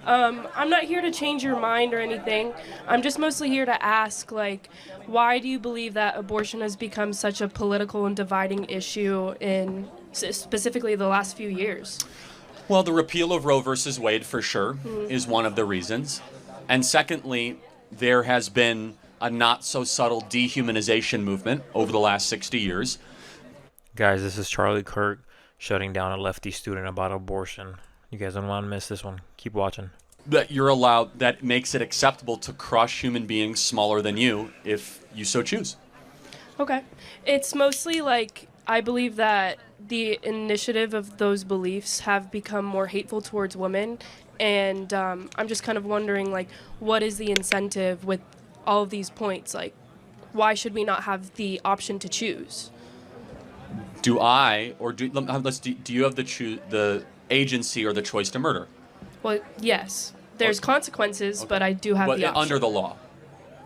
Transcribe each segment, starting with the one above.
I'm not here to change your mind or anything. I'm just mostly here to ask, like, why do you believe that abortion has become such a political and dividing issue in specifically the last few years? Well, the repeal of Roe versus Wade, for sure, is one of the reasons. And secondly, there has been a not so subtle dehumanization movement over the last 60 years. Guys, this is Charlie Kirk shutting down a lefty student about abortion. You guys don't want to miss this one. Keep watching. That you're allowed, that makes it acceptable to crush human beings smaller than you if you so choose. Okay. It's mostly like I believe that the initiative of those beliefs have become more hateful towards women. And I'm just kind of wondering, like, what is the incentive with all of these points? Like, why should we not have the option to choose? Do you have the agency or the choice to murder? Well, yes. There's consequences, but I do have the option. Under the law?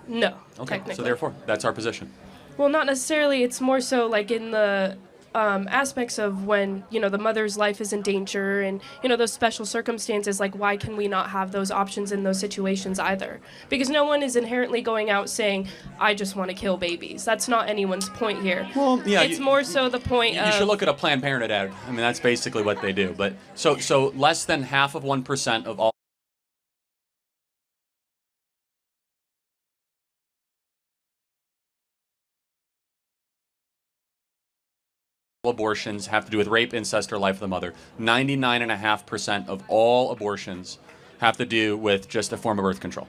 No, Okay, technically. so therefore, that's our position. Well, not necessarily. It's more so like in the aspects of when, the mother's life is in danger and, those special circumstances, like why can we not have those options in those situations either? Because no one is inherently going out saying, I just want to kill babies. That's not anyone's point here. Well, yeah. It's more so the point of... You should look at a Planned Parenthood ad. I mean, that's basically what they do. But so less than half of 1% of all abortions have to do with rape, incest, or life of the mother. 99.5% of all abortions have to do with just a form of birth control.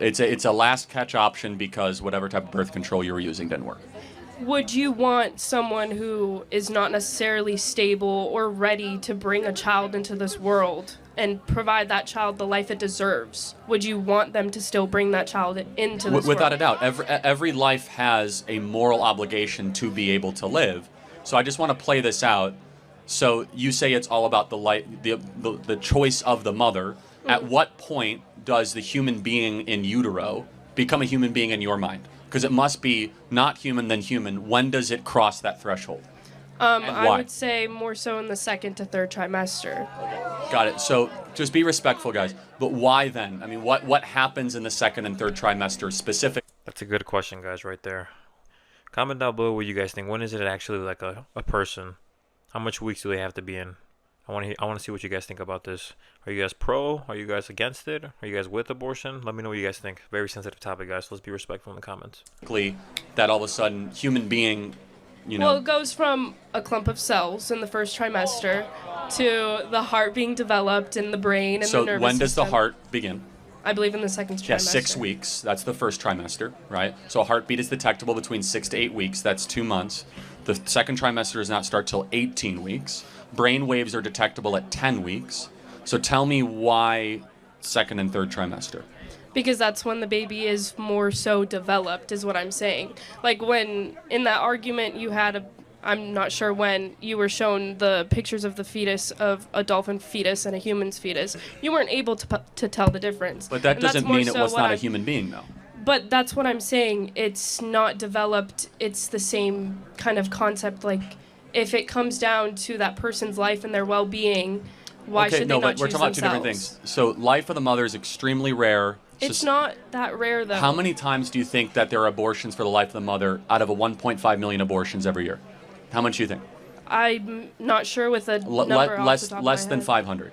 It's a last catch option because whatever type of birth control you were using didn't work. Would you want someone who is not necessarily stable or ready to bring a child into this world and provide that child the life it deserves? Would you want them to still bring that child into this world? Without a doubt. Every life has a moral obligation to be able to live. So I just want to play this out. So you say it's all about the choice of the mother. Mm-hmm. At what point does the human being in utero become a human being in your mind? Because it must be not human than human. When does it cross that threshold? I would say more so in the second to third trimester. Got it. So just be respectful, guys. But why then? I mean, what happens in the second and third trimester specifically? That's a good question, guys, right there. Comment down below what you guys think. When is it actually like a person? How much weeks do they have to be in? I want to see what you guys think about this. Are you guys pro? Are you guys against it? Are you guys with abortion? Let me know what you guys think. Very sensitive topic, guys. So let's be respectful in the comments. That all of a sudden human being, Well, it goes from a clump of cells in the first trimester to the heart being developed in the brain and the nervous system. So when does the heart begin? I believe in the second trimester. Yeah, 6 weeks. That's the first trimester, right? So a heartbeat is detectable between 6 to 8 weeks. That's 2 months. The second trimester does not start till 18 weeks. Brain waves are detectable at 10 weeks. So tell me why second and third trimester. Because that's when the baby is more so developed, is what I'm saying. Like when in that argument you had I'm not sure when you were shown the pictures of the fetus of a dolphin fetus and a human's fetus. You weren't able to tell the difference. But that doesn't mean it was not a human being, though. But that's what I'm saying. It's not developed. It's the same kind of concept. Like, if it comes down to that person's life and their well-being, why should they not choose themselves? Okay, no, but we're talking about two different things. So life of the mother is extremely rare. It's not that rare, though. How many times do you think that there are abortions for the life of the mother out of a 1.5 million abortions every year? How much do you think? I'm not sure with a number off the top of my head. Less than 500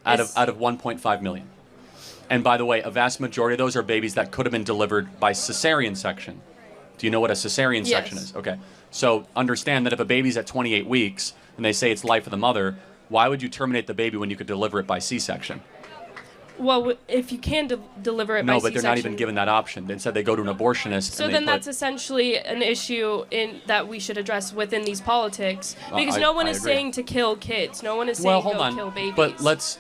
out of 1.5 million. And by the way, a vast majority of those are babies that could have been delivered by cesarean section. Do you know what a cesarean section is? Okay. So understand that if a baby's at 28 weeks and they say it's life of the mother, why would you terminate the baby when you could deliver it by C-section? Well, if you can deliver it by C-section... No, but they're not even given that option. Instead, they go to an abortionist. So then that's essentially an issue that we should address within these politics. Because no one is saying to kill kids. No one is saying go kill babies. But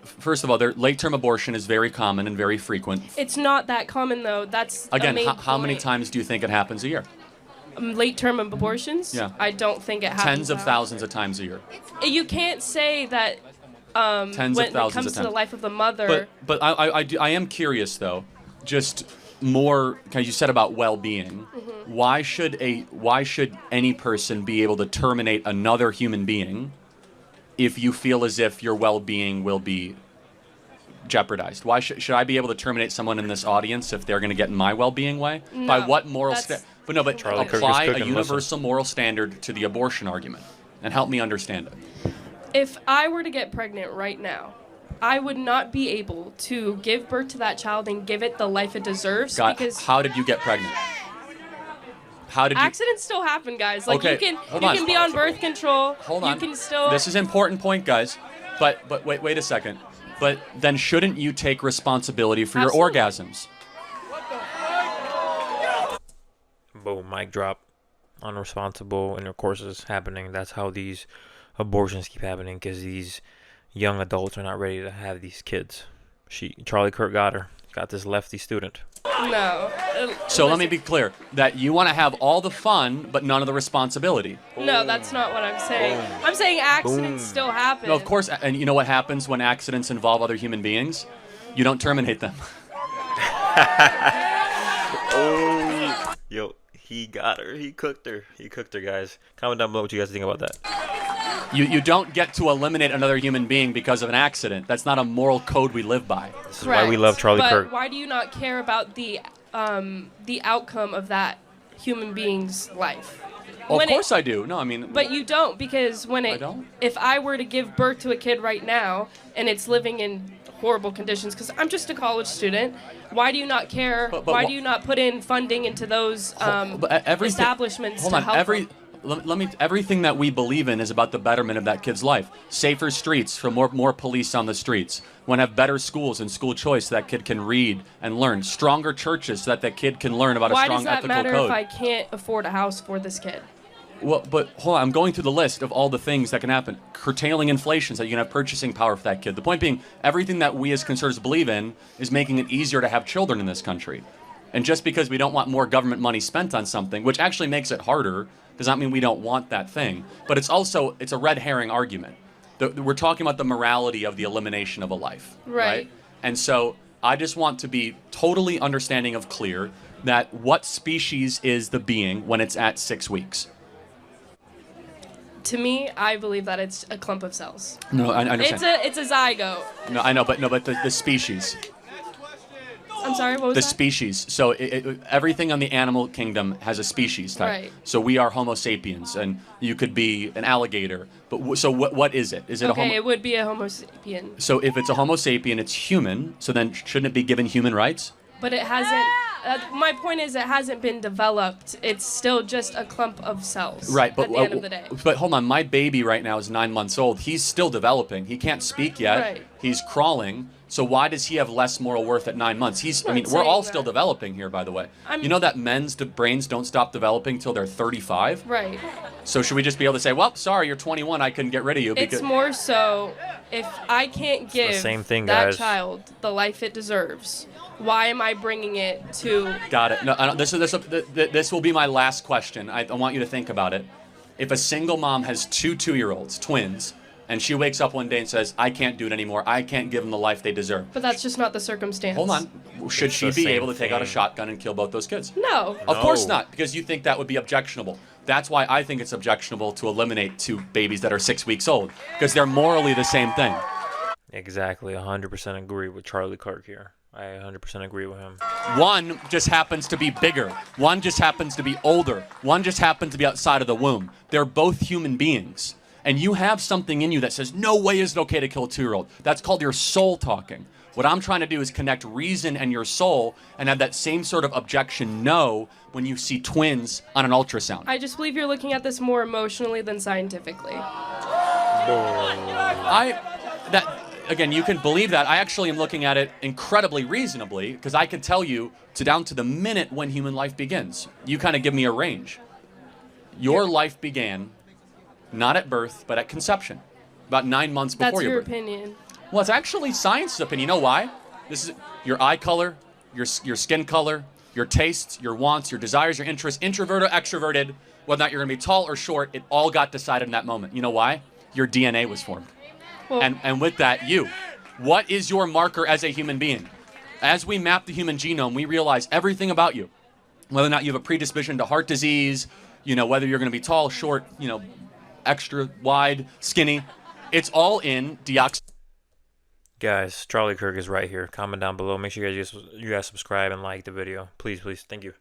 first of all, late-term abortion is very common and very frequent. It's not that common, though. That's again, how many times do you think it happens a year? Late-term abortions? Yeah. I don't think it happens. Tens of thousands of times a year. You can't say that Tens when of thousands it comes of to the times. life of the mother. But I am curious, though, just more, because you said about well-being. Mm-hmm. Why should any person be able to terminate another human being if you feel as if your well-being will be jeopardized? Why should I be able to terminate someone in this audience if they're going to get in my well-being way? No, By what moral but Charlie Kirk is apply a cooking, universal moral standard to the abortion argument and help me understand it. If I were to get pregnant right now, I would not be able to give birth to that child and give it the life it deserves. Because how did you get pregnant? How did you... Accidents still happen, guys. Like, Okay, you can hold on. be on birth control. Hold on. You can still... This is an important point, guys. But wait a second. But then shouldn't you take responsibility for Absolutely. your orgasms? Boom, mic drop. Unresponsible intercourses happening. That's how these abortions keep happening, because these young adults are not ready to have these kids. Charlie Kirk got this lefty student. No. So let me be clear that you want to have all the fun, but none of the responsibility. No, that's not what I'm saying. I'm saying accidents still happen. No, of course. And you know what happens when accidents involve other human beings? You don't terminate them. Oh, yo, he got her. He cooked her. He cooked her, guys. Comment down below what you guys think about that. You don't get to eliminate another human being because of an accident. That's not a moral code we live by. This is why we love Charlie but Kirk. Why do you not care about the outcome of that human being's life? Of course I do. No, I mean... But you don't, because I don't? if I were to give birth to a kid right now and it's living in horrible conditions, because I'm just a college student, why do you not care? Why do you not put in funding into those establishments to help them? Everything that we believe in is about the betterment of that kid's life. Safer streets for more police on the streets. We want to have better schools and school choice so that kid can read and learn. Stronger churches so that that kid can learn about a strong ethical code. Why does that matter if I can't afford a house for this kid? Well, but hold on, I'm going through the list of all the things that can happen. Curtailing inflation so that you can have purchasing power for that kid. The point being, everything that we as conservatives believe in is making it easier to have children in this country. And just because we don't want more government money spent on something, which actually makes it harder, does not mean we don't want that thing. But it's a red herring argument. We're talking about the morality of the elimination of a life. Right? And so I just want to be totally understanding of clear that what species is the being when it's at 6 weeks? To me, I believe that it's a clump of cells. No, I understand. It's a zygote. No, I know, but the species. I'm sorry, what was the that? species. So everything on the animal kingdom has a species type. Right. So we are Homo sapiens, and you could be an alligator. But so what is it? Is it okay, it would be a Homo sapien. So if it's a Homo sapien, it's human. So then shouldn't it be given human rights? But it hasn't. My point is, it hasn't been developed. It's still just a clump of cells. Right, but at the end of the day. But hold on, my baby right now is 9 months old. He's still developing. He can't speak yet. Right. He's crawling. So why does he have less moral worth at 9 months? We're all still developing here, by the way. You know that men's brains don't stop developing till they're 35? Right. So should we just be able to say, well, sorry, you're 21, I couldn't get rid of you? It's more so, if I can't give that child the life it deserves, why am I bringing it to... Got it. No, this will be my last question. I want you to think about it. If a single mom has two 2-year-olds, twins, and she wakes up one day and says, I can't do it anymore, I can't give them the life they deserve. But that's just not the circumstance. Hold on. Should she be able to take out a shotgun and kill both those kids? No. Of course not, because you think that would be objectionable. That's why I think it's objectionable to eliminate 2 babies that are 6 weeks old, because they're morally the same thing. Exactly. 100% agree with Charlie Kirk here. I 100% agree with him. One just happens to be bigger. One just happens to be older. One just happens to be outside of the womb. They're both human beings. And you have something in you that says, no way is it okay to kill a 2-year-old. That's called your soul talking. What I'm trying to do is connect reason and your soul and have that same sort of objection no when you see twins on an ultrasound. I just believe you're looking at this more emotionally than scientifically. Again, you can believe that. I actually am looking at it incredibly reasonably because I can tell you down to the minute when human life begins. You kind of give me a range. Your life began not at birth, but at conception, about 9 months before your birth. That's your opinion. Well, it's actually science's opinion. You know why? This is your eye color, your skin color, your tastes, your wants, your desires, your interests, introverted or extroverted, whether or not you're going to be tall or short, it all got decided in that moment. You know why? Your DNA was formed. Well, and with that, what is your marker as a human being? As we map the human genome, we realize everything about you. Whether or not you have a predisposition to heart disease, whether you're going to be tall, short, extra wide, skinny. It's all in Guys, Charlie Kirk is right here. Comment down below. Make sure you guys subscribe and like the video. Please, please. Thank you.